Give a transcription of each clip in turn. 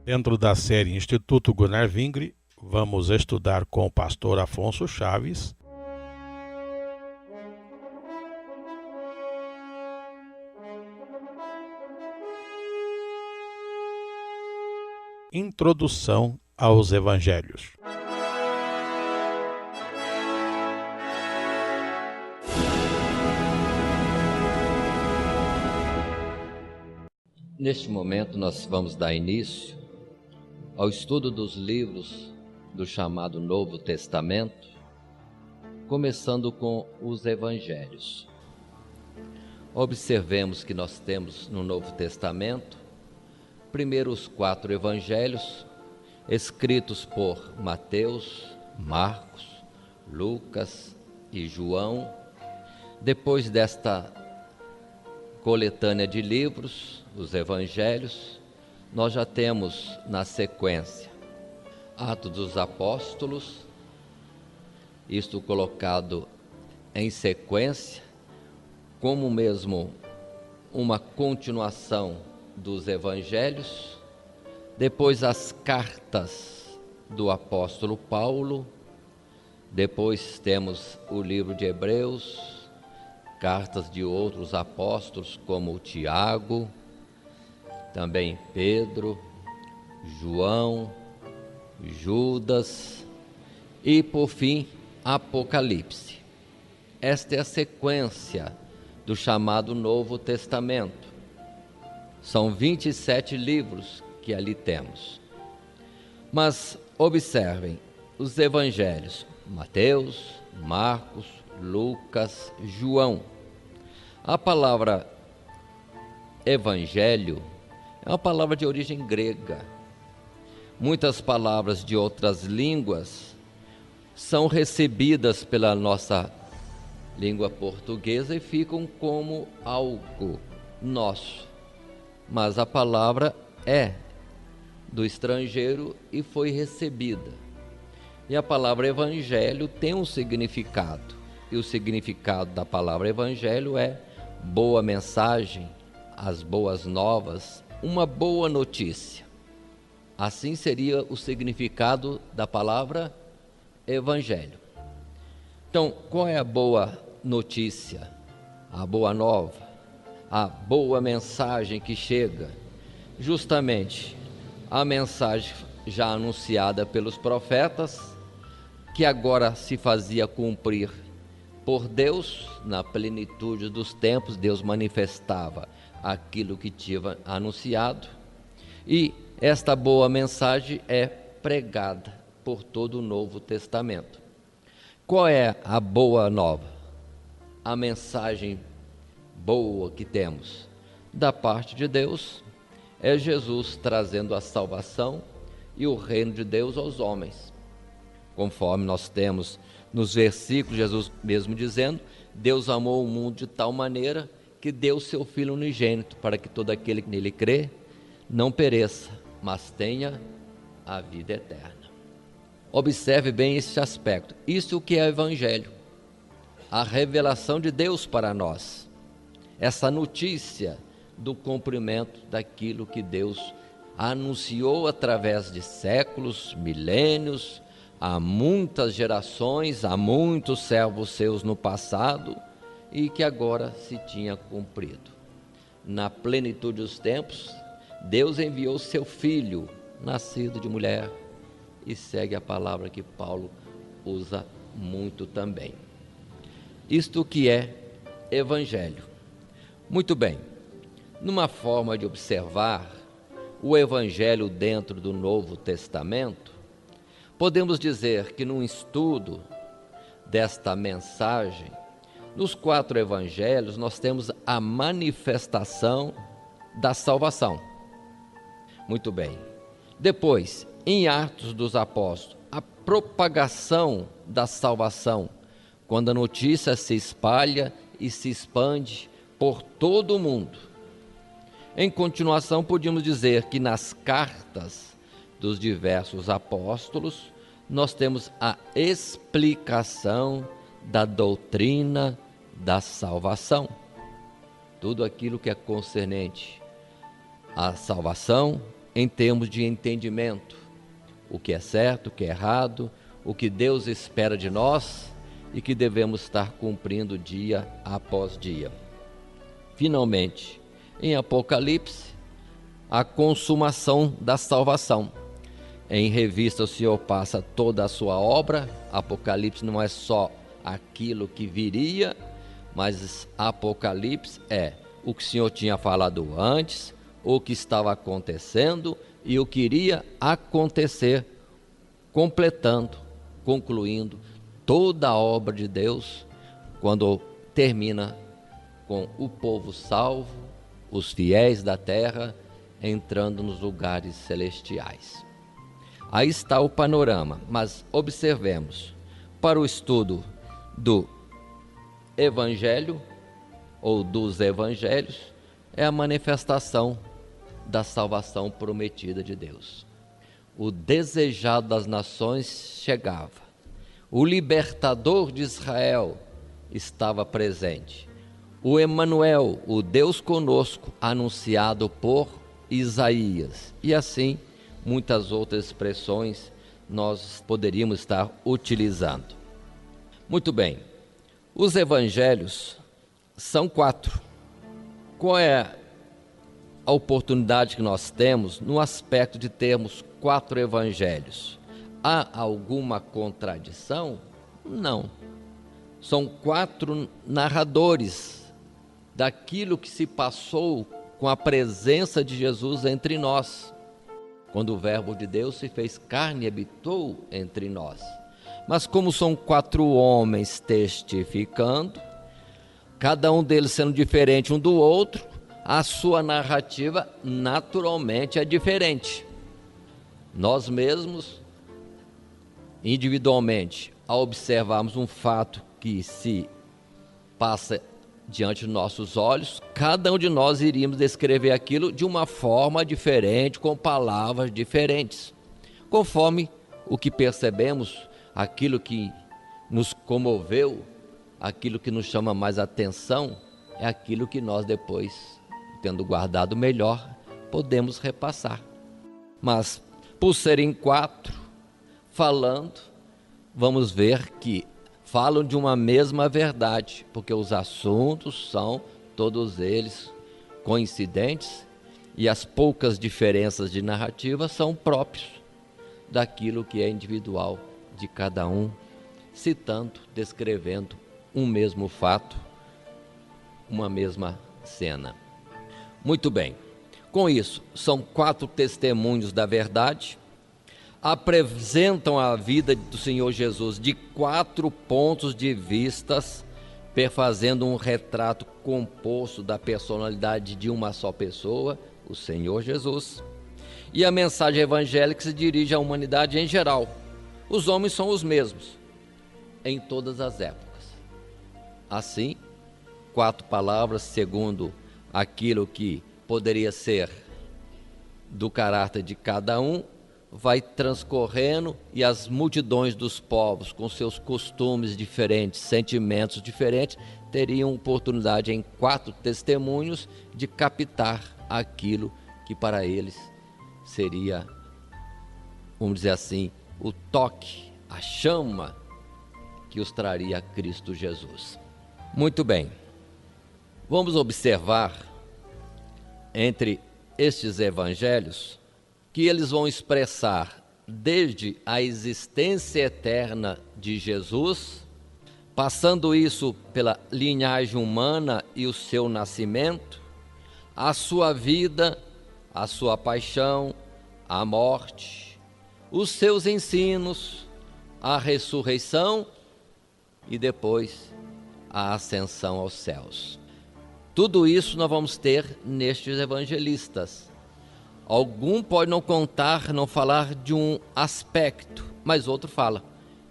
Dentro da série Instituto Gunnar Vingre, vamos estudar com o pastor Afonso Chaves Introdução aos Evangelhos. Neste momento nós vamos dar início ao estudo dos livros do chamado Novo Testamento, começando com os Evangelhos. Observemos que nós temos no Novo Testamento, primeiro os 4 Evangelhos, escritos por Mateus, Marcos, Lucas e João. Depois desta coletânea de livros, os Evangelhos, nós já temos na sequência Atos dos Apóstolos, isto colocado em sequência, como mesmo uma continuação dos Evangelhos. Depois as cartas do apóstolo Paulo, depois temos o livro de Hebreus, cartas de outros apóstolos como Tiago, também Pedro, João, Judas e, por fim, Apocalipse. Esta é a sequência do chamado Novo Testamento. São 27 livros que ali temos. Mas observem os evangelhos: Mateus, Marcos, Lucas, João. A palavra evangelho é uma palavra de origem grega. Muitas palavras de outras línguas são recebidas pela nossa língua portuguesa e ficam como algo nosso. Mas a palavra é do estrangeiro e foi recebida. E a palavra evangelho tem um significado. E o significado da palavra evangelho é boa mensagem, as boas novas, uma boa notícia. Assim seria o significado da palavra evangelho. Então, qual é a boa notícia, a boa nova, a boa mensagem que chega? Justamente a mensagem já anunciada pelos profetas, que agora se fazia cumprir por Deus. Na plenitude dos tempos, Deus manifestava aquilo que tinha anunciado, e esta boa mensagem é pregada por todo o Novo Testamento. Qual é a boa nova? A mensagem boa que temos da parte de Deus é Jesus trazendo a salvação e o reino de Deus aos homens. Conforme nós temos nos versículos, Jesus mesmo dizendo: Deus amou o mundo de tal maneira que deu seu Filho unigênito, para que todo aquele que nele crê não pereça, mas tenha a vida eterna. Observe bem este aspecto. Isso que é o Evangelho, a revelação de Deus para nós, essa notícia do cumprimento daquilo que Deus anunciou através de séculos, milênios, há muitas gerações, há muitos servos seus no passado, e que agora se tinha cumprido. Na plenitude dos tempos, Deus enviou seu Filho, nascido de mulher, e segue a palavra que Paulo usa muito também. Isto que é Evangelho. Muito bem, numa forma de observar o Evangelho dentro do Novo Testamento, podemos dizer que num estudo desta mensagem, nos 4 evangelhos nós temos a manifestação da salvação. Muito bem. Depois, em Atos dos Apóstolos, a propagação da salvação, quando a notícia se espalha e se expande por todo o mundo. Em continuação, podemos dizer que nas cartas dos diversos apóstolos, nós temos a explicação da doutrina da salvação. Tudo aquilo que é concernente à salvação em termos de entendimento, o que é certo, o que é errado, o que Deus espera de nós e que devemos estar cumprindo dia após dia. Finalmente, em Apocalipse, a consumação da salvação. Em revista, o Senhor passa toda a sua obra. Apocalipse não é só aquilo que viria, mas Apocalipse é o que o Senhor tinha falado antes, o que estava acontecendo e o que iria acontecer, completando, concluindo toda a obra de Deus, quando termina com o povo salvo, os fiéis da terra, entrando nos lugares celestiais. Aí está o panorama, mas observemos, para o estudo do Evangelho, ou dos Evangelhos, é a manifestação da salvação prometida de Deus. O desejado das nações chegava, o libertador de Israel estava presente, o Emanuel, o Deus conosco, anunciado por Isaías, e assim muitas outras expressões nós poderíamos estar utilizando. Muito bem, os evangelhos são 4. Qual é a oportunidade que nós temos no aspecto de termos 4 evangelhos? Há alguma contradição? Não. São 4 narradores daquilo que se passou com a presença de Jesus entre nós, quando o Verbo de Deus se fez carne e habitou entre nós. Mas como são 4 homens testificando, cada um deles sendo diferente um do outro, a sua narrativa naturalmente é diferente. Nós mesmos, individualmente, ao observarmos um fato que se passa diante de nossos olhos, cada um de nós iríamos descrever aquilo de uma forma diferente, com palavras diferentes, conforme o que percebemos, aquilo que nos comoveu, aquilo que nos chama mais atenção, é aquilo que nós depois, tendo guardado melhor, podemos repassar. Mas, por serem 4, falando, vamos ver que falam de uma mesma verdade, porque os assuntos são todos eles coincidentes e as poucas diferenças de narrativa são próprios daquilo que é individual de cada um, citando, descrevendo um mesmo fato, uma mesma cena. Muito bem, com isso, são 4 testemunhos da verdade, apresentam a vida do Senhor Jesus de 4 pontos de vistas, perfazendo um retrato composto da personalidade de uma só pessoa, o Senhor Jesus. E a mensagem evangélica se dirige à humanidade em geral. Os homens são os mesmos, em todas as épocas. Assim, 4 palavras segundo aquilo que poderia ser do caráter de cada um, vai transcorrendo e as multidões dos povos, com seus costumes diferentes, sentimentos diferentes, teriam oportunidade em 4 testemunhos de captar aquilo que para eles seria, vamos dizer assim, o toque, a chama que os traria a Cristo Jesus. Muito bem, vamos observar entre estes evangelhos que eles vão expressar desde a existência eterna de Jesus, passando isso pela linhagem humana e o seu nascimento, a sua vida, a sua paixão, a morte, os seus ensinos, a ressurreição e depois a ascensão aos céus. Tudo isso nós vamos ter nestes evangelistas. Algum pode não contar, não falar de um aspecto, mas outro fala.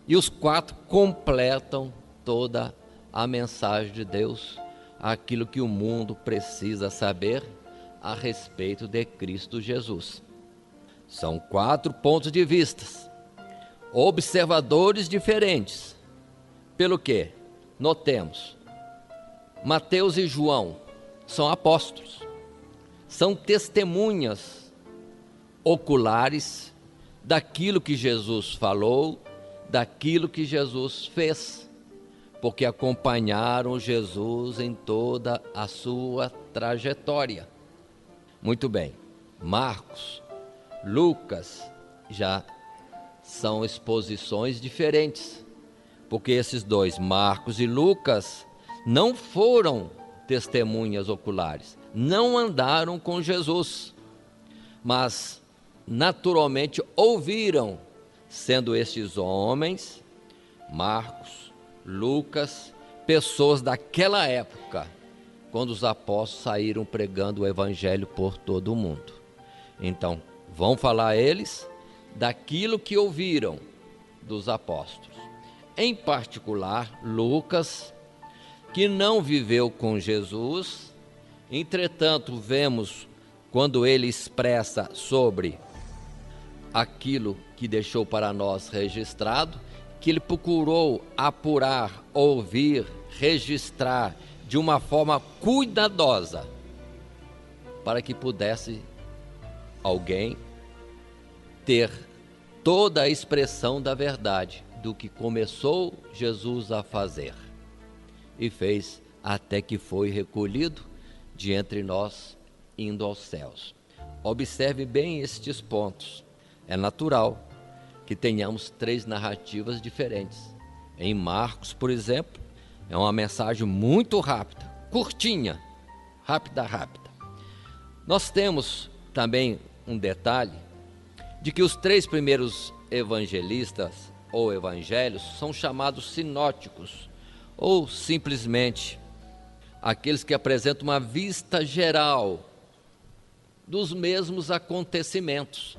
E os 4 completam toda a mensagem de Deus, aquilo que o mundo precisa saber a respeito de Cristo Jesus. São 4 pontos de vista, observadores diferentes. Pelo que? Notemos, Mateus e João são apóstolos, são testemunhas oculares daquilo que Jesus falou, daquilo que Jesus fez, porque acompanharam Jesus em toda a sua trajetória. Muito bem, Marcos, Lucas já são exposições diferentes, porque esses dois, Marcos e Lucas, não foram testemunhas oculares, não andaram com Jesus, mas naturalmente ouviram, sendo estes homens, Marcos, Lucas, pessoas daquela época, quando os apóstolos saíram pregando o evangelho por todo o mundo. Então, vão falar eles daquilo que ouviram dos apóstolos. Em particular, Lucas, que não viveu com Jesus, entretanto, vemos quando ele expressa sobre aquilo que deixou para nós registrado, que ele procurou apurar, ouvir, registrar de uma forma cuidadosa, para que pudesse alguém ter toda a expressão da verdade do que começou Jesus a fazer e fez até que foi recolhido de entre nós, indo aos céus. Observe bem estes pontos. É natural que tenhamos 3 narrativas diferentes. Em Marcos, por exemplo, é uma mensagem muito rápida, curtinha, rápida. Nós temos também um detalhe de que os 3 primeiros evangelistas ou evangelhos são chamados sinóticos, ou simplesmente aqueles que apresentam uma vista geral dos mesmos acontecimentos.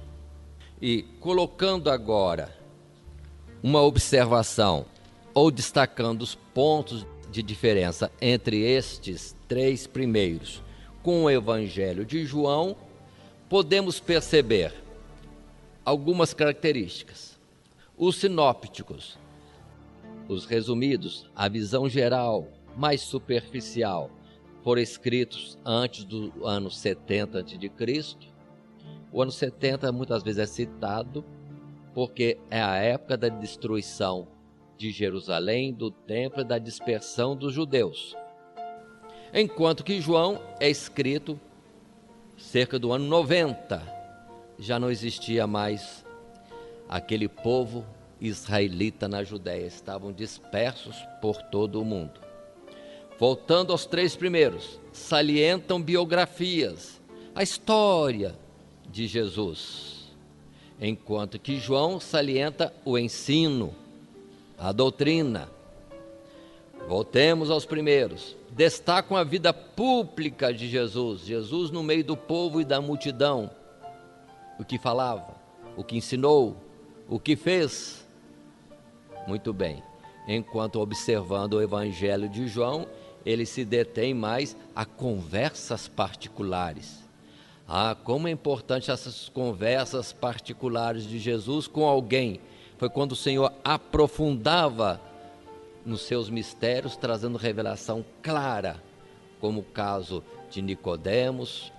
E colocando agora uma observação ou destacando os pontos de diferença entre estes 3 primeiros com o Evangelho de João, podemos perceber algumas características. Os sinópticos, os resumidos, a visão geral, mais superficial, foram escritos antes do ano 70 a.C. O ano 70 muitas vezes é citado porque é a época da destruição de Jerusalém, do templo e da dispersão dos judeus. Enquanto que João é escrito cerca do ano 90, já não existia mais aquele povo israelita na Judéia, estavam dispersos por todo o mundo. Voltando aos 3 primeiros, salientam biografias, a história de Jesus, enquanto que João salienta o ensino, a doutrina. Voltemos aos primeiros, destacam a vida pública de Jesus, Jesus no meio do povo e da multidão, o que falava, o que ensinou, o que fez. Muito bem, enquanto observando o Evangelho de João, ele se detém mais a conversas particulares. Como é importante essas conversas particulares de Jesus com alguém. Foi quando o Senhor aprofundava nos seus mistérios, trazendo revelação clara, como o caso de Nicodemos,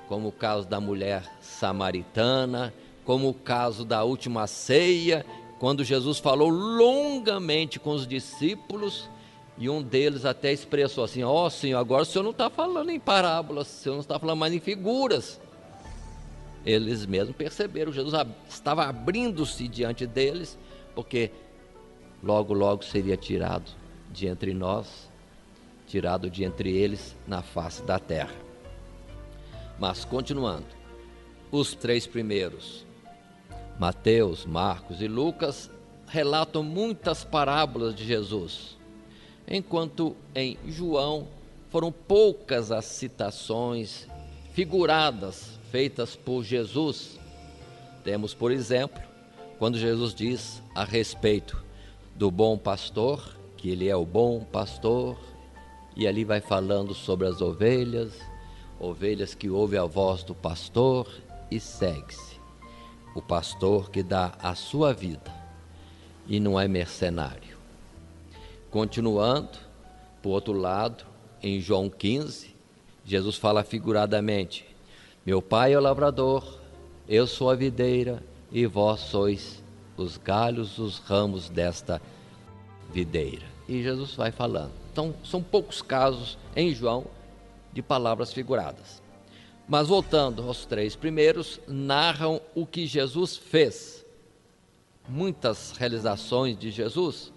como o caso da mulher samaritana, como o caso da última ceia, quando Jesus falou longamente com os discípulos, e um deles até expressou assim: Senhor, agora o Senhor não está falando em parábolas, o Senhor não está falando mais em figuras. Eles mesmos perceberam, Jesus estava abrindo-se diante deles, porque logo seria tirado de entre nós, tirado de entre eles na face da terra. Mas continuando, os 3 primeiros, Mateus, Marcos e Lucas, relatam muitas parábolas de Jesus, enquanto em João foram poucas as citações figuradas feitas por Jesus. Temos, por exemplo, quando Jesus diz a respeito do bom pastor, que ele é o bom pastor, e ali vai falando sobre as ovelhas que ouvem a voz do pastor e segue-se. O pastor que dá a sua vida e não é mercenário. Continuando, por outro lado, em João 15, Jesus fala figuradamente: meu pai é o lavrador, Eu sou a videira e vós sois os galhos, os ramos desta videira. E Jesus vai falando. Então, são poucos casos em João de palavras figuradas. Mas voltando aos 3 primeiros, narram o que Jesus fez. Muitas realizações de Jesus,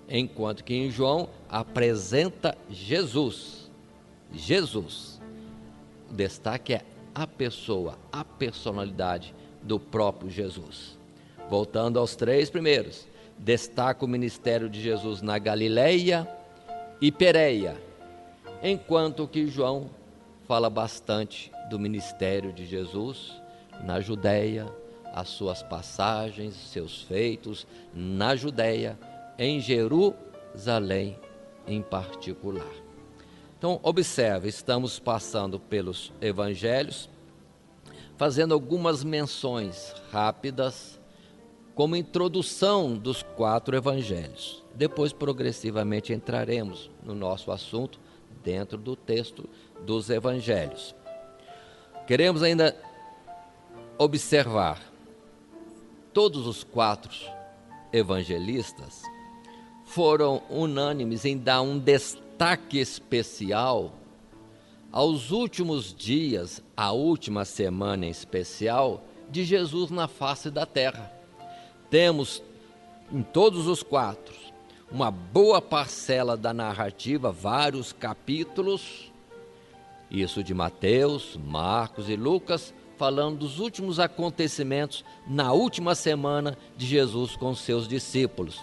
enquanto que em João apresenta Jesus. Jesus. O destaque é a pessoa, a personalidade do próprio Jesus. Voltando aos 3 primeiros, destaca o ministério de Jesus na Galileia e Pérea, enquanto que João fala bastante do ministério de Jesus na Judéia, as suas passagens, seus feitos na Judéia, em Jerusalém em particular. Então, observe, estamos passando pelos evangelhos, fazendo algumas menções rápidas, como introdução dos 4 evangelhos. Depois, progressivamente, entraremos no nosso assunto dentro do texto dos evangelhos. Queremos ainda observar, todos os 4 evangelistas foram unânimes em dar um destaque especial aos últimos dias, a última semana em especial, de Jesus na face da terra. Temos em todos os 4 uma boa parcela da narrativa, vários capítulos, isso de Mateus, Marcos e Lucas, falando dos últimos acontecimentos na última semana de Jesus com seus discípulos.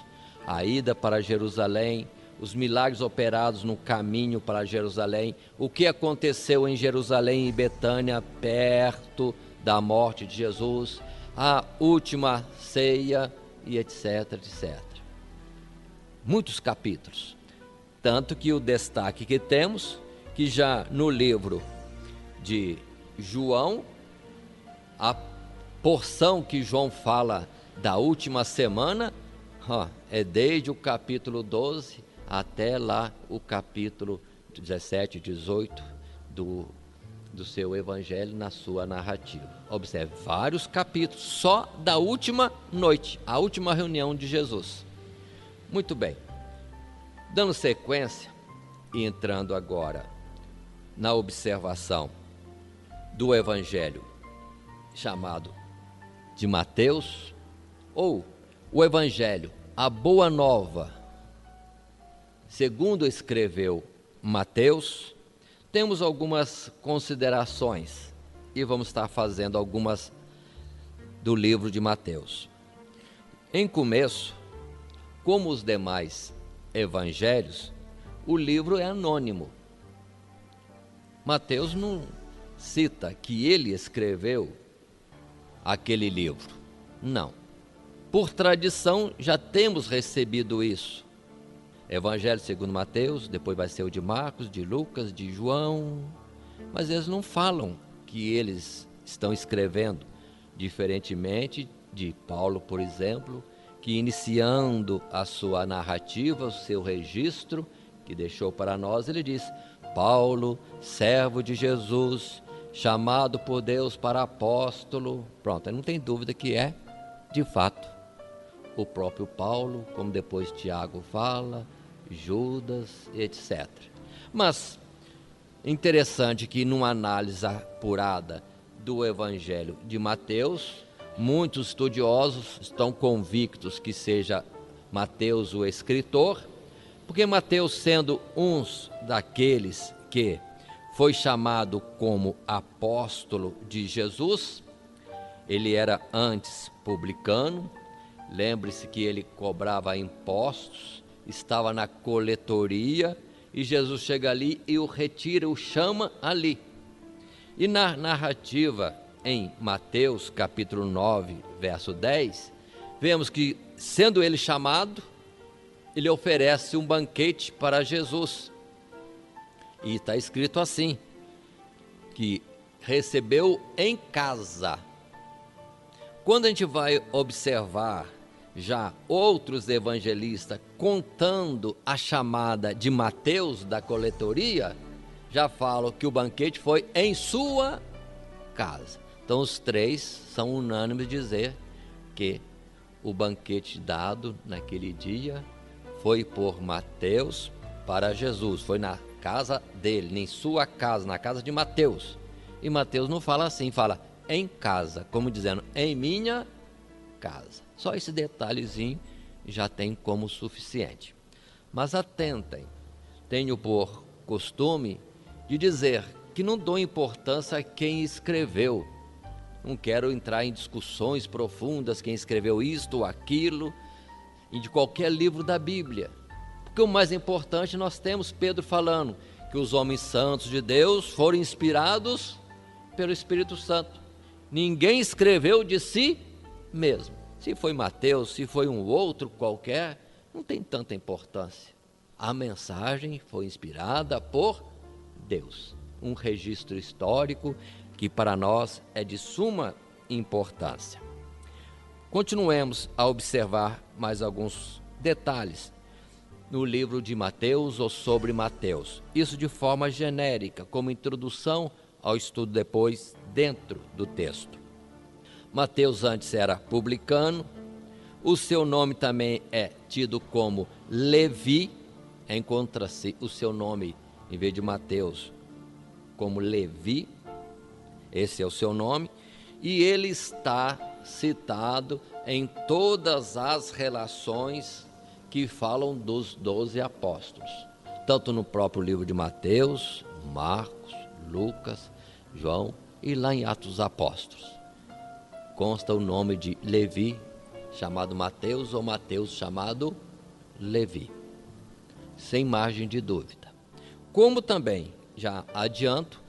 A ida para Jerusalém, os milagres operados no caminho para Jerusalém, o que aconteceu em Jerusalém e Betânia, perto da morte de Jesus, a última ceia e etc, etc. Muitos capítulos, tanto que o destaque que temos, que já no livro de João, a porção que João fala da última semana, é desde o capítulo 12 até lá o capítulo 17, 18 do seu evangelho na sua narrativa. Observe, vários capítulos só da última noite, a última reunião de Jesus. Muito bem, dando sequência e entrando agora na observação do evangelho chamado de Mateus, ou o evangelho, a boa nova, segundo escreveu Mateus, temos algumas considerações e vamos estar fazendo algumas do livro de Mateus. Em começo, como os demais evangelhos, o livro é anônimo. Mateus não cita que ele escreveu aquele livro. Não. Por tradição, já temos recebido isso. Evangelho segundo Mateus, depois vai ser o de Marcos, de Lucas, de João. Mas eles não falam que eles estão escrevendo, diferentemente de Paulo, por exemplo, que iniciando a sua narrativa, o seu registro, que deixou para nós, ele diz: Paulo, servo de Jesus, chamado por Deus para apóstolo. Pronto, não tem dúvida que é, de fato, o próprio Paulo, como depois Tiago fala, Judas, etc. Mas, interessante que numa análise apurada do Evangelho de Mateus, muitos estudiosos estão convictos que seja Mateus o escritor, porque Mateus, sendo um daqueles que foi chamado como apóstolo de Jesus, ele era antes publicano. Lembre-se que ele cobrava impostos, estava na coletoria, e Jesus chega ali e o retira, o chama ali. E na narrativa em Mateus capítulo 9, verso 10, vemos que, sendo ele chamado, ele oferece um banquete para Jesus. E está escrito assim, que recebeu em casa. Quando a gente vai observar já outros evangelistas contando a chamada de Mateus da coletoria, já falam que o banquete foi em sua casa. Então os três são unânimes dizer que o banquete dado naquele dia foi por Mateus para Jesus, foi na casa dele, em sua casa, na casa de Mateus. E Mateus não fala assim, fala em casa, como dizendo, em minha casa. Só esse detalhezinho já tem como suficiente. Mas atentem, tenho por costume de dizer que não dou importância a quem escreveu. Não quero entrar em discussões profundas, quem escreveu isto ou aquilo, e de qualquer livro da Bíblia. Porque o mais importante, nós temos Pedro falando que os homens santos de Deus foram inspirados pelo Espírito Santo. Ninguém escreveu de si mesmo. Se foi Mateus, se foi um outro qualquer, não tem tanta importância. A mensagem foi inspirada por Deus. Um registro histórico que para nós é de suma importância. Continuemos a observar mais alguns detalhes no livro de Mateus ou sobre Mateus. Isso de forma genérica, como introdução ao estudo depois dentro do texto. Mateus antes era publicano, o seu nome também é tido como Levi, encontra-se o seu nome, em vez de Mateus, como Levi, esse é o seu nome, e ele está citado em todas as relações que falam dos 12 apóstolos, tanto no próprio livro de Mateus, Marcos, Lucas, João e lá em Atos dos Apóstolos. Consta o nome de Levi, chamado Mateus, ou Mateus chamado Levi, sem margem de dúvida. Como também, já adianto,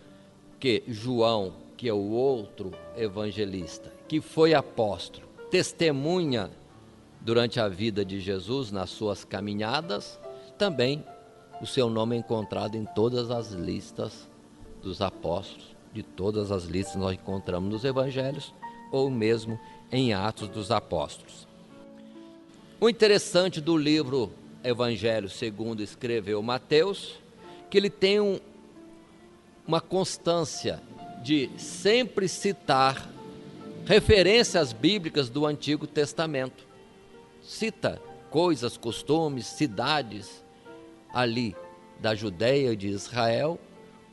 que João, que é o outro evangelista, que foi apóstolo, testemunha durante a vida de Jesus nas suas caminhadas, também o seu nome é encontrado em todas as listas dos apóstolos, de todas as listas nós encontramos nos evangelhos ou mesmo em Atos dos Apóstolos. O interessante do livro Evangelho segundo escreveu Mateus, que ele tem uma constância de sempre citar referências bíblicas do Antigo Testamento. Cita coisas, costumes, cidades ali da Judeia e de Israel,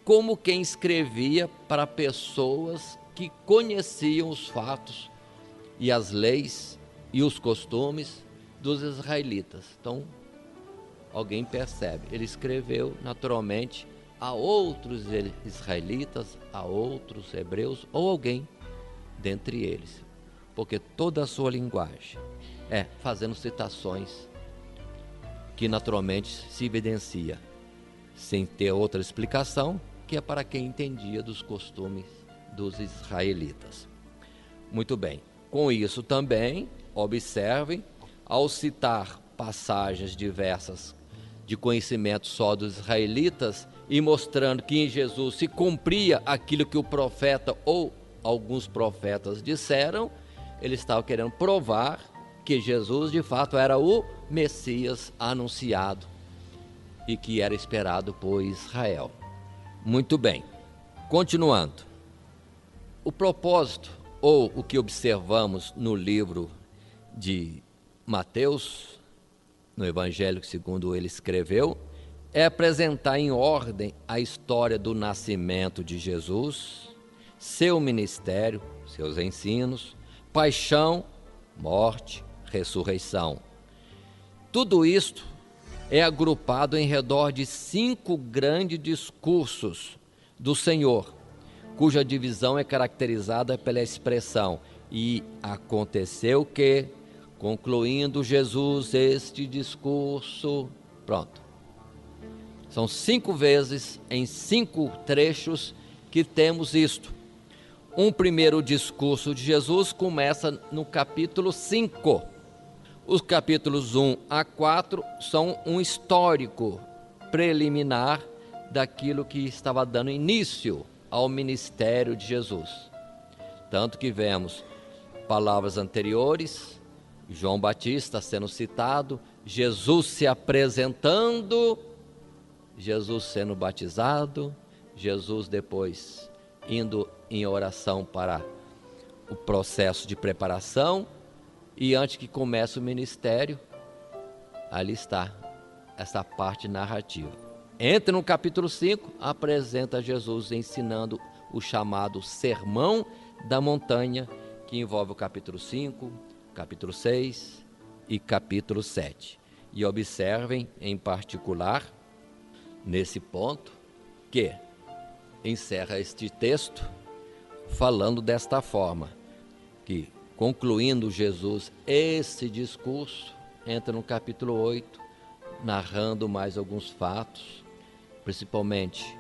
como quem escrevia para pessoas que conheciam os fatos e as leis e os costumes dos israelitas. Então, alguém percebe, ele escreveu naturalmente a outros israelitas, a outros hebreus ou alguém dentre eles, porque toda a sua linguagem é fazendo citações que naturalmente se evidencia, sem ter outra explicação, que é para quem entendia dos costumes dos israelitas. Muito bem, com isso também, observem, ao citar passagens diversas de conhecimento só dos israelitas e mostrando que em Jesus se cumpria aquilo que o profeta ou alguns profetas disseram, ele estava querendo provar que Jesus de fato era o Messias anunciado e que era esperado por Israel. Muito bem, continuando. O propósito, ou o que observamos no livro de Mateus, no Evangelho segundo ele escreveu, é apresentar em ordem a história do nascimento de Jesus, seu ministério, seus ensinos, paixão, morte, ressurreição. Tudo isto é agrupado em redor de 5 grandes discursos do Senhor, cuja divisão é caracterizada pela expressão "e aconteceu que", concluindo Jesus este discurso, pronto. São 5 vezes, em 5 trechos, que temos isto. Um primeiro discurso de Jesus começa no capítulo 5. Os capítulos 1 a 4 são um histórico preliminar daquilo que estava dando início ao ministério de Jesus. Tanto que vemos palavras anteriores, João Batista sendo citado, Jesus se apresentando, Jesus sendo batizado, Jesus depois indo em oração para o processo de preparação e antes que comece o ministério, ali está essa parte narrativa. Entra no capítulo 5, apresenta Jesus ensinando o chamado Sermão da Montanha, que envolve o capítulo 5, capítulo 6 e capítulo 7. E observem em particular, nesse ponto, que encerra este texto falando desta forma, que concluindo Jesus esse discurso, entra no capítulo 8, narrando mais alguns fatos, principalmente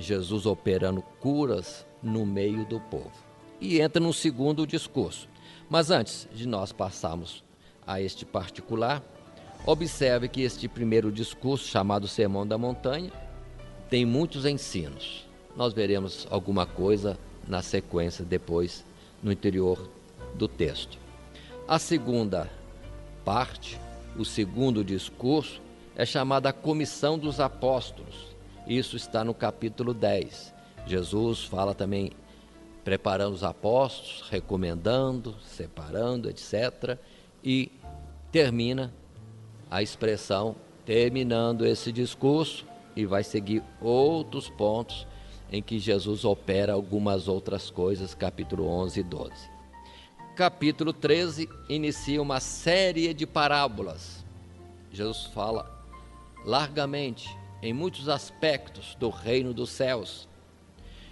Jesus operando curas no meio do povo. E entra no segundo discurso. Mas antes de nós passarmos a este particular, observe que este primeiro discurso, chamado Sermão da Montanha, tem muitos ensinos. Nós veremos alguma coisa na sequência depois, no interior do texto. A segunda parte, o segundo discurso, é chamada a Comissão dos Apóstolos. Isso está no capítulo 10. Jesus fala também preparando os apóstolos, recomendando, separando, etc. E termina a expressão terminando esse discurso, e vai seguir outros pontos em que Jesus opera algumas outras coisas, capítulo 11 e 12. Capítulo 13 inicia uma série de parábolas. Jesus fala largamente em muitos aspectos do reino dos céus.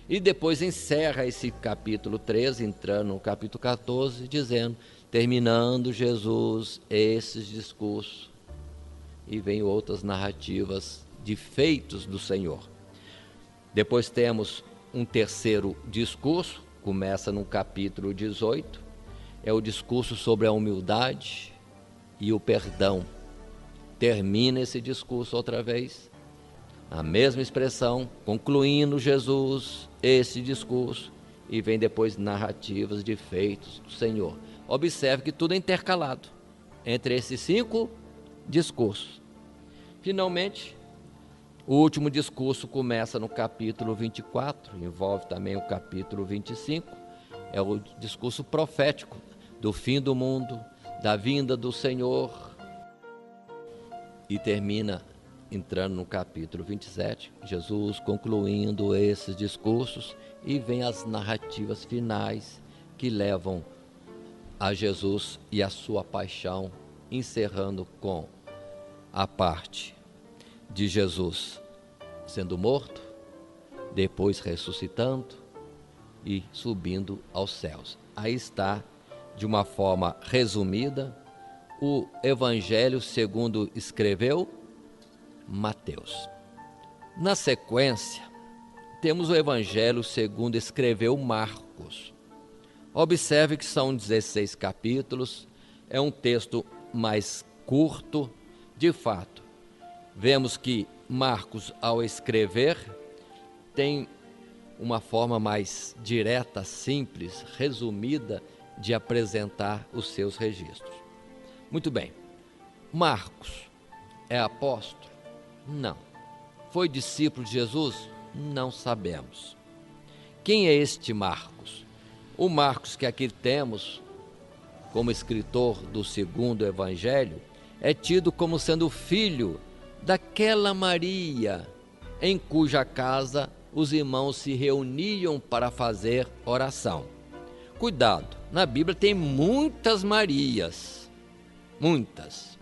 E depois encerra esse capítulo 13, entrando no capítulo 14, dizendo, terminando Jesus esses discursos. E vem outras narrativas de feitos do Senhor. Depois temos um terceiro discurso, começa no capítulo 18, é o discurso sobre a humildade e o perdão. Termina esse discurso outra vez, a mesma expressão, concluindo Jesus esse discurso, e vem depois narrativas de feitos do Senhor. Observe que tudo é intercalado entre esses 5 discursos. Finalmente, o último discurso começa no capítulo 24, envolve também o capítulo 25, é o discurso profético do fim do mundo, da vinda do Senhor, e termina entrando no capítulo 27, Jesus concluindo esses discursos, e vem as narrativas finais que levam a Jesus e a sua paixão, encerrando com a parte de Jesus sendo morto, depois ressuscitando e subindo aos céus. Aí está, de uma forma resumida, o Evangelho segundo escreveu Mateus. Na sequência, temos o Evangelho segundo escreveu Marcos. Observe que são 16 capítulos, é um texto mais curto. De fato, vemos que Marcos, ao escrever, tem uma forma mais direta, simples, resumida de apresentar os seus registros. Muito bem, Marcos é apóstolo? Não. Foi discípulo de Jesus? Não sabemos. Quem é este Marcos? O Marcos que aqui temos como escritor do segundo evangelho é tido como sendo filho daquela Maria em cuja casa os irmãos se reuniam para fazer oração. Cuidado, na Bíblia tem muitas Marias, muitas.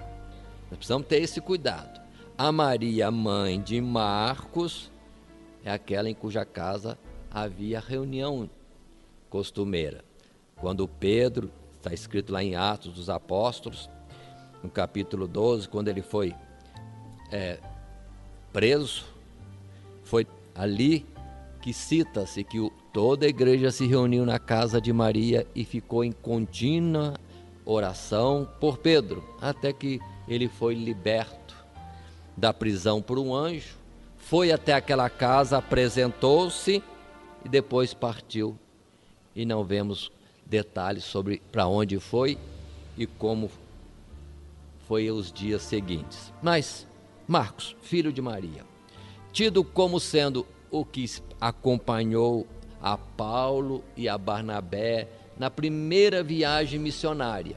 Nós precisamos ter esse cuidado. A Maria, mãe de Marcos, é aquela em cuja casa havia reunião costumeira. Quando Pedro, está escrito lá em Atos dos Apóstolos, no capítulo 12, quando ele foi preso, foi ali que cita-se que toda a igreja se reuniu na casa de Maria e ficou em contínua oração por Pedro, até que ele foi liberto da prisão por um anjo, foi até aquela casa, apresentou-se e depois partiu. E não vemos detalhes sobre para onde foi e como foi os dias seguintes. Mas Marcos, filho de Maria, tido como sendo o que acompanhou a Paulo e a Barnabé na primeira viagem missionária.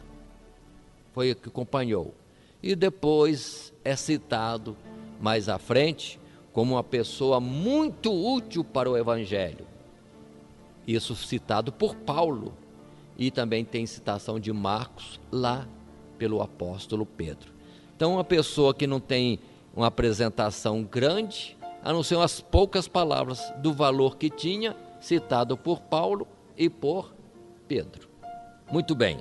Foi o que acompanhou. E depois é citado mais à frente como uma pessoa muito útil para o Evangelho. Isso citado por Paulo. E também tem citação de Marcos lá pelo apóstolo Pedro. Então, uma pessoa que não tem uma apresentação grande, a não ser umas poucas palavras do valor que tinha, citado por Paulo e por Pedro. Muito bem.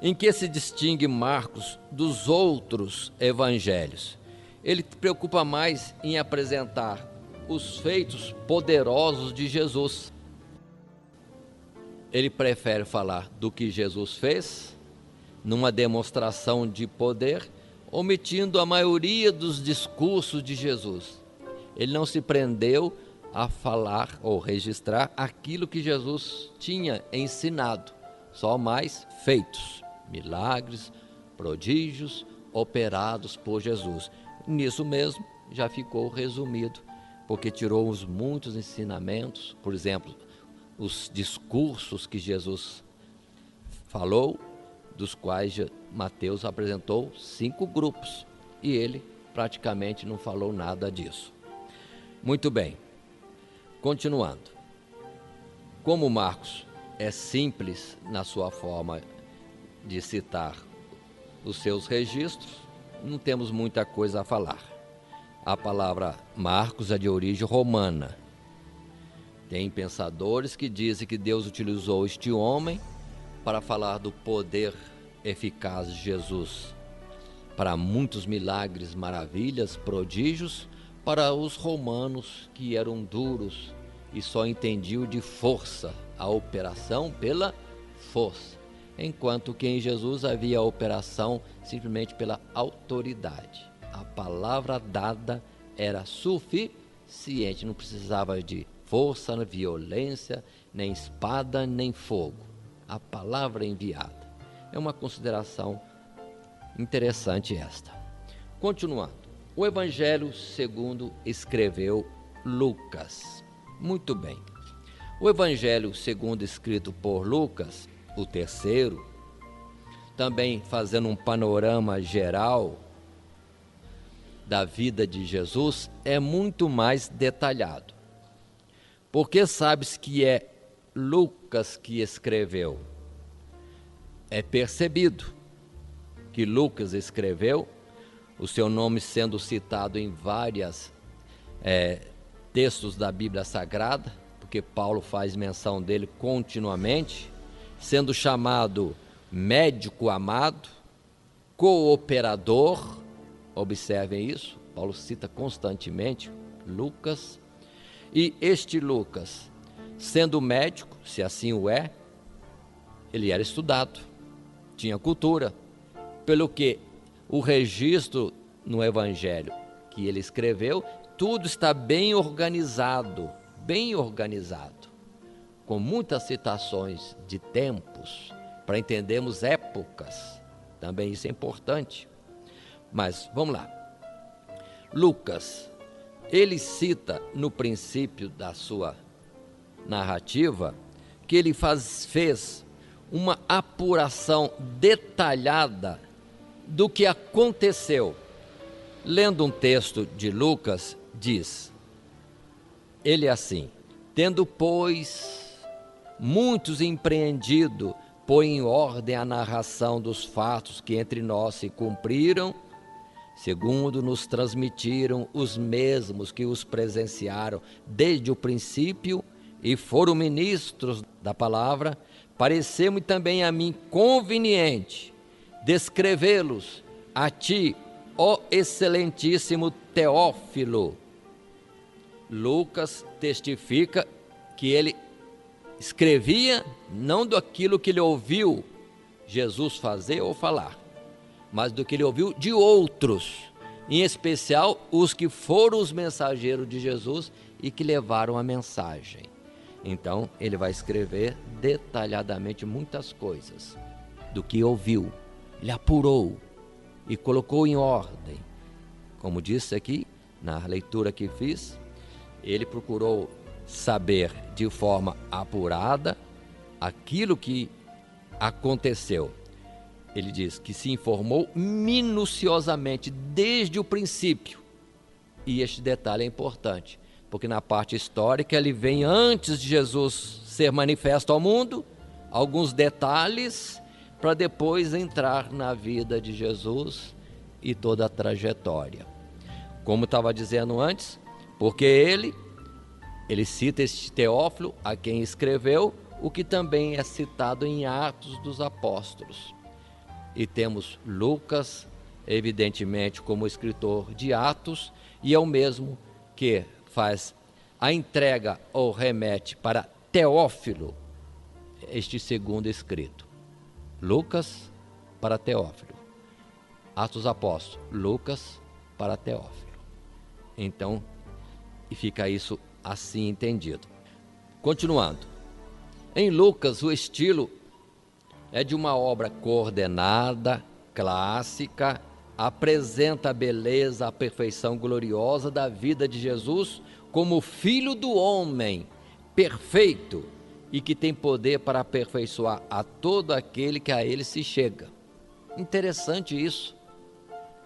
Em que se distingue Marcos dos outros evangelhos? Ele se preocupa mais em apresentar os feitos poderosos de Jesus. Ele prefere falar do que Jesus fez, numa demonstração de poder, omitindo a maioria dos discursos de Jesus. Ele não se prendeu a falar ou registrar aquilo que Jesus tinha ensinado, só mais feitos, milagres, prodígios operados por Jesus. Nisso mesmo já ficou resumido, porque tirou os muitos ensinamentos, por exemplo, os discursos que Jesus falou, dos quais Mateus apresentou 5 grupos, e ele praticamente não falou nada disso. Muito bem, continuando. Como Marcos é simples na sua forma de citar os seus registros, não temos muita coisa a falar. A palavra Marcos é de origem romana. Tem pensadores que dizem que Deus utilizou este homem para falar do poder eficaz de Jesus, para muitos milagres, maravilhas, prodígios, para os romanos que eram duros e só entendiam de força, a operação pela força, enquanto que em Jesus havia a operação simplesmente pela autoridade. A palavra dada era suficiente, não precisava de força, violência, nem espada, nem fogo. A palavra enviada. É uma consideração interessante esta. Continuando. O Evangelho segundo escreveu Lucas. Muito bem. O Evangelho segundo escrito por Lucas, o terceiro, também fazendo um panorama geral da vida de Jesus, é muito mais detalhado. Porque sabes que é Lucas que escreveu. É percebido que Lucas escreveu, o seu nome sendo citado em vários textos da Bíblia Sagrada, porque Paulo faz menção dele continuamente, sendo chamado médico amado, cooperador, observem isso, Paulo cita constantemente Lucas, e este Lucas, sendo médico, se assim o é, ele era estudado, tinha cultura, pelo que o registro no Evangelho que ele escreveu, tudo está bem organizado, com muitas citações de tempos, para entendermos épocas, também isso é importante. Mas vamos lá, Lucas, ele cita no princípio da sua narrativa que ele fez uma apuração detalhada do que aconteceu. Lendo um texto de Lucas, diz, ele assim, tendo, pois, muitos empreendido, põe em ordem a narração dos fatos que entre nós se cumpriram, segundo nos transmitiram os mesmos que os presenciaram desde o princípio e foram ministros da palavra, pareceu-me também a mim conveniente descrevê-los a ti, ó excelentíssimo Teófilo. Lucas testifica que ele escrevia não daquilo que ele ouviu Jesus fazer ou falar, mas do que ele ouviu de outros, em especial os que foram os mensageiros de Jesus e que levaram a mensagem. Então, ele vai escrever detalhadamente muitas coisas do que ouviu, ele apurou e colocou em ordem. Como disse aqui, na leitura que fiz, ele procurou saber de forma apurada, aquilo que aconteceu. Ele diz que se informou minuciosamente desde o princípio. E este detalhe é importante, porque na parte histórica ele vem antes de Jesus ser manifesto ao mundo, alguns detalhes, para depois entrar na vida de Jesus e toda a trajetória. Como estava dizendo antes, porque ele cita este Teófilo, a quem escreveu, o que também é citado em Atos dos Apóstolos. E temos Lucas, evidentemente, como escritor de Atos, e é o mesmo que faz a entrega ou remete para Teófilo, este segundo escrito. Lucas para Teófilo. Atos dos Apóstolos, Lucas para Teófilo. Então, e fica isso assim entendido. Continuando. Em Lucas, o estilo é de uma obra coordenada, clássica, apresenta a beleza, a perfeição gloriosa da vida de Jesus como Filho do homem, perfeito, e que tem poder para aperfeiçoar a todo aquele que a ele se chega. Interessante isso,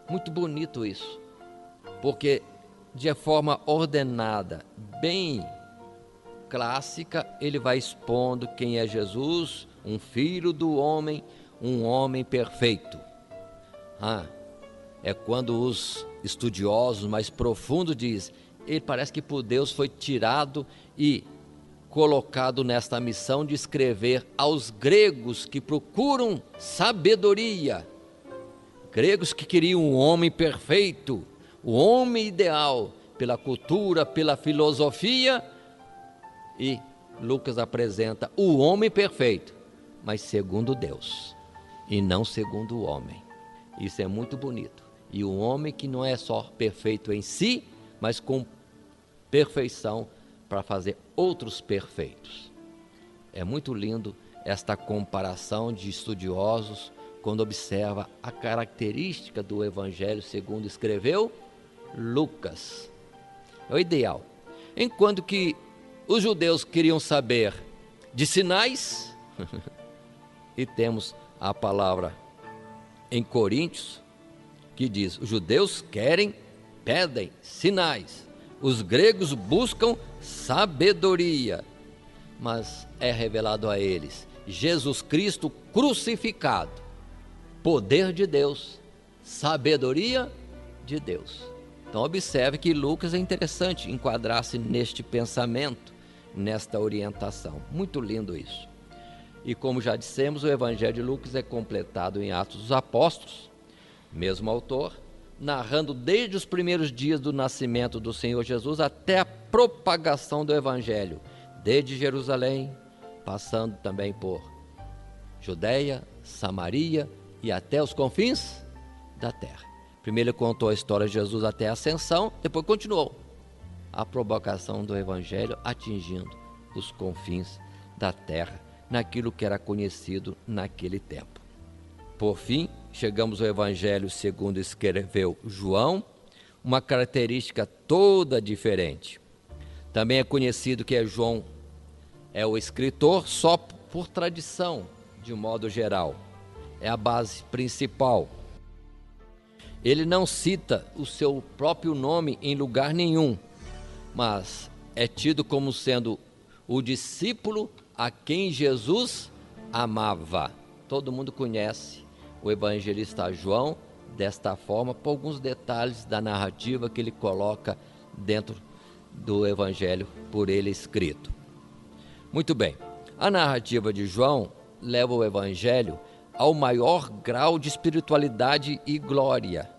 muito bonito isso, porque de forma ordenada, bem clássica, ele vai expondo quem é Jesus, um filho do homem, um homem perfeito. É quando os estudiosos mais profundos dizem, ele parece que por Deus foi tirado e colocado nesta missão de escrever aos gregos que procuram sabedoria, gregos que queriam um homem perfeito, o homem ideal, pela cultura, pela filosofia, e Lucas apresenta o homem perfeito, mas segundo Deus, e não segundo o homem. Isso é muito bonito. E o homem que não é só perfeito em si, mas com perfeição para fazer outros perfeitos. É muito lindo esta comparação de estudiosos quando observa a característica do Evangelho segundo escreveu Lucas. É o ideal. Enquanto que os judeus queriam saber de sinais, e temos a palavra em Coríntios, que diz, os judeus pedem sinais, os gregos buscam sabedoria, mas é revelado a eles Jesus Cristo crucificado, poder de Deus, sabedoria de Deus. Então observe que Lucas é interessante enquadrar-se neste pensamento, nesta orientação. Muito lindo isso. E como já dissemos, o Evangelho de Lucas é completado em Atos dos Apóstolos, mesmo autor, narrando desde os primeiros dias do nascimento do Senhor Jesus até a propagação do Evangelho, desde Jerusalém, passando também por Judeia, Samaria e até os confins da terra. Primeiro ele contou a história de Jesus até a ascensão, depois continuou a propagação do Evangelho atingindo os confins da terra, naquilo que era conhecido naquele tempo. Por fim, chegamos ao Evangelho segundo escreveu João, uma característica toda diferente. Também é conhecido que João é o escritor só por tradição, de um modo geral. É a base principal. Ele não cita o seu próprio nome em lugar nenhum, mas é tido como sendo o discípulo a quem Jesus amava. Todo mundo conhece o evangelista João desta forma, por alguns detalhes da narrativa que ele coloca dentro do evangelho por ele escrito. Muito bem, a narrativa de João leva o evangelho ao maior grau de espiritualidade e glória,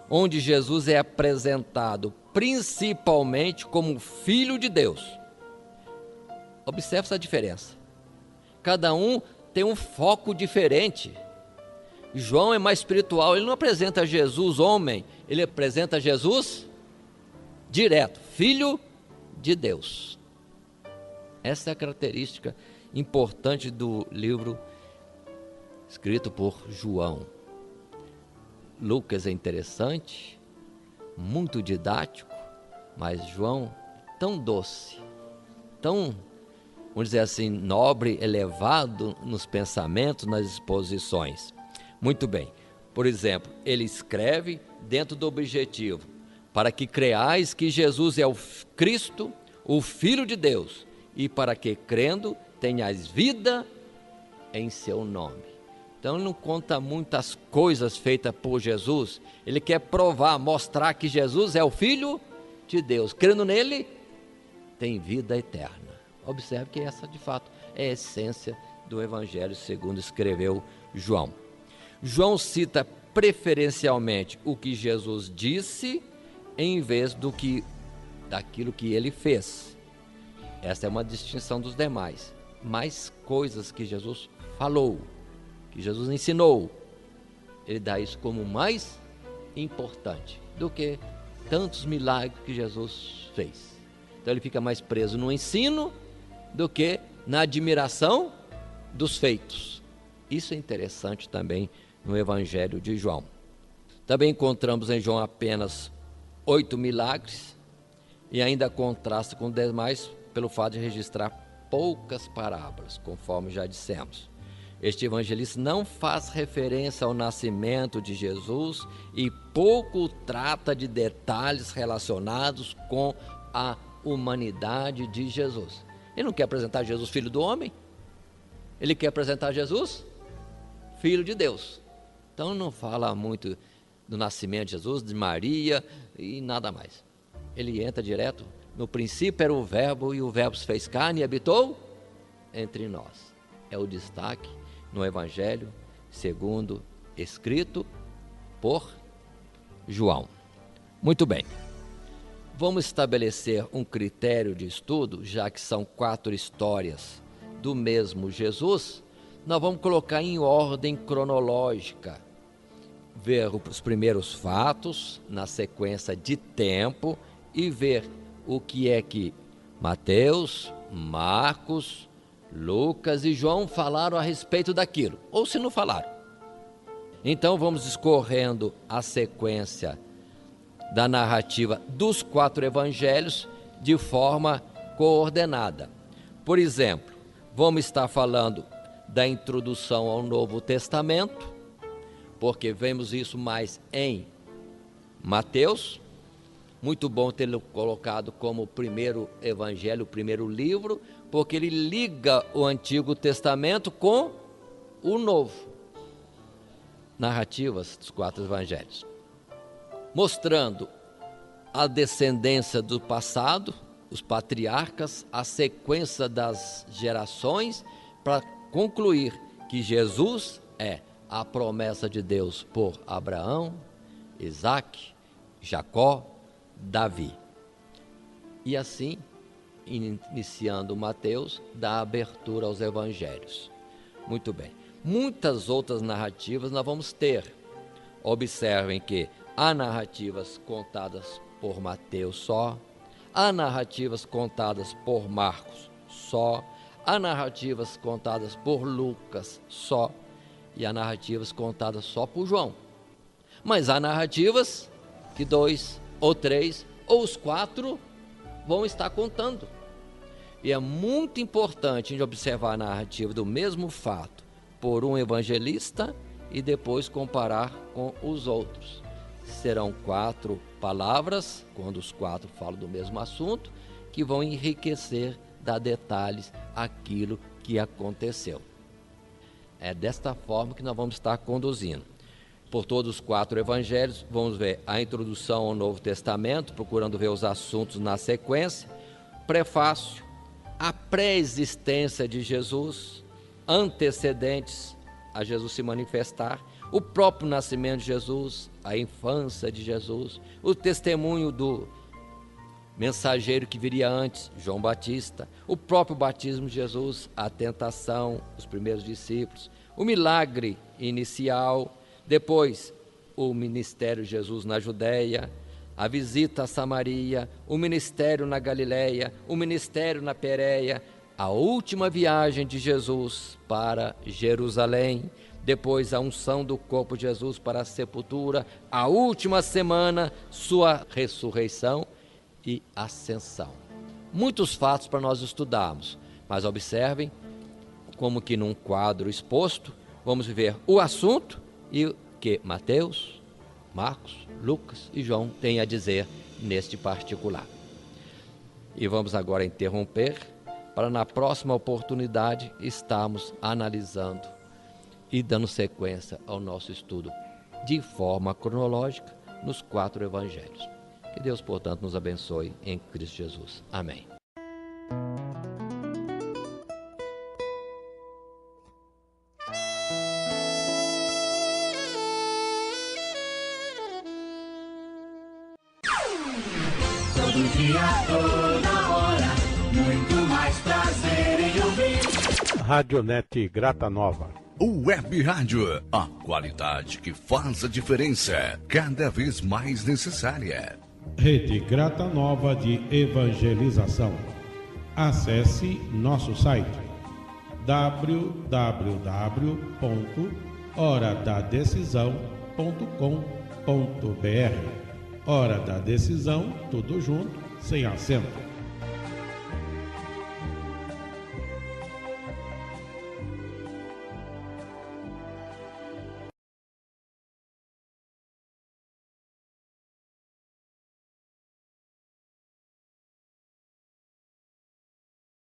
onde Jesus é apresentado principalmente como Filho de Deus. Observe essa diferença. Cada um tem um foco diferente. João é mais espiritual, ele não apresenta Jesus homem, ele apresenta Jesus direto, Filho de Deus. Essa é a característica importante do livro escrito por João. Lucas é interessante, muito didático, mas João tão doce, tão vamos dizer assim, nobre, elevado nos pensamentos, nas exposições. Muito bem. Por exemplo, ele escreve dentro do objetivo, para que creais que Jesus é o Cristo, o Filho de Deus, e para que, crendo, tenhais vida em seu nome. Então, ele não conta muitas coisas feitas por Jesus, ele quer provar, mostrar que Jesus é o Filho de Deus. Crendo nele, tem vida eterna. Observe que essa, de fato, é a essência do Evangelho, segundo escreveu João. João cita preferencialmente o que Jesus disse, em vez daquilo que ele fez. Essa é uma distinção dos demais. Mais coisas que Jesus falou, que Jesus ensinou, ele dá isso como mais importante do que tantos milagres que Jesus fez. Então ele fica mais preso no ensino do que na admiração dos feitos. Isso é interessante também no Evangelho de João. Também encontramos em João apenas 8 milagres e ainda contrasta com os demais pelo fato de registrar poucas parábolas, conforme já dissemos. Este evangelista não faz referência ao nascimento de Jesus e pouco trata de detalhes relacionados com a humanidade de Jesus. Ele não quer apresentar Jesus filho do homem, ele quer apresentar Jesus filho de Deus. Então não fala muito do nascimento de Jesus, de Maria e nada mais. Ele entra direto, no princípio era o verbo e o verbo se fez carne e habitou entre nós. É o destaque no Evangelho segundo escrito por João. Muito bem, vamos estabelecer um critério de estudo, já que são 4 histórias do mesmo Jesus. Nós vamos colocar em ordem cronológica, ver os primeiros fatos na sequência de tempo e ver o que é que Mateus, Marcos, Lucas e João falaram a respeito daquilo, ou se não falaram. Então vamos escorrendo a sequência da narrativa dos 4 evangelhos de forma coordenada. Por exemplo, vamos estar falando da introdução ao Novo Testamento, porque vemos isso mais em Mateus. Muito bom tê-lo colocado como o primeiro evangelho, o primeiro livro, porque ele liga o Antigo Testamento com o Novo. Narrativas dos 4 evangelhos, mostrando a descendência do passado, os patriarcas, a sequência das gerações, para concluir que Jesus é a promessa de Deus por Abraão, Isaque, Jacó, Davi. E assim, iniciando Mateus, dá abertura aos evangelhos. Muito bem. Muitas outras narrativas nós vamos ter. Observem que há narrativas contadas por Mateus só, há narrativas contadas por Marcos só, há narrativas contadas por Lucas só, e há narrativas contadas só por João. Mas há narrativas que 2 ou 3 ou os 4 vão estar contando. E é muito importante a gente observar a narrativa do mesmo fato por um evangelista e depois comparar com os outros. Serão 4 palavras, quando os 4 falam do mesmo assunto, que vão enriquecer, dar detalhes àquilo que aconteceu. É desta forma que nós vamos estar conduzindo. Por todos os 4 evangelhos, vamos ver a introdução ao Novo Testamento, procurando ver os assuntos na sequência, prefácio, a pré-existência de Jesus, antecedentes a Jesus se manifestar, o próprio nascimento de Jesus, a infância de Jesus, o testemunho do mensageiro que viria antes, João Batista, o próprio batismo de Jesus, a tentação, os primeiros discípulos, o milagre inicial, depois o ministério de Jesus na Judéia, a visita a Samaria, o ministério na Galileia, o ministério na Pérea, a última viagem de Jesus para Jerusalém, depois a unção do corpo de Jesus para a sepultura, a última semana, sua ressurreição e ascensão. Muitos fatos para nós estudarmos, Mas observem como que num quadro exposto, vamos ver o assunto e o que Mateus, Marcos, Lucas e João têm a dizer neste particular. E vamos agora interromper para na próxima oportunidade estarmos analisando e dando sequência ao nosso estudo de forma cronológica nos 4 evangelhos. Que Deus, portanto, nos abençoe em Cristo Jesus. Amém. Todo dia, toda hora, muito mais prazer em ouvir. Radionet Grata Nova. O Web Rádio, a qualidade que faz a diferença, cada vez mais necessária. Rede Grata Nova de Evangelização. Acesse nosso site www.horadadecisão.com.br. Hora da Decisão, tudo junto, sem acento.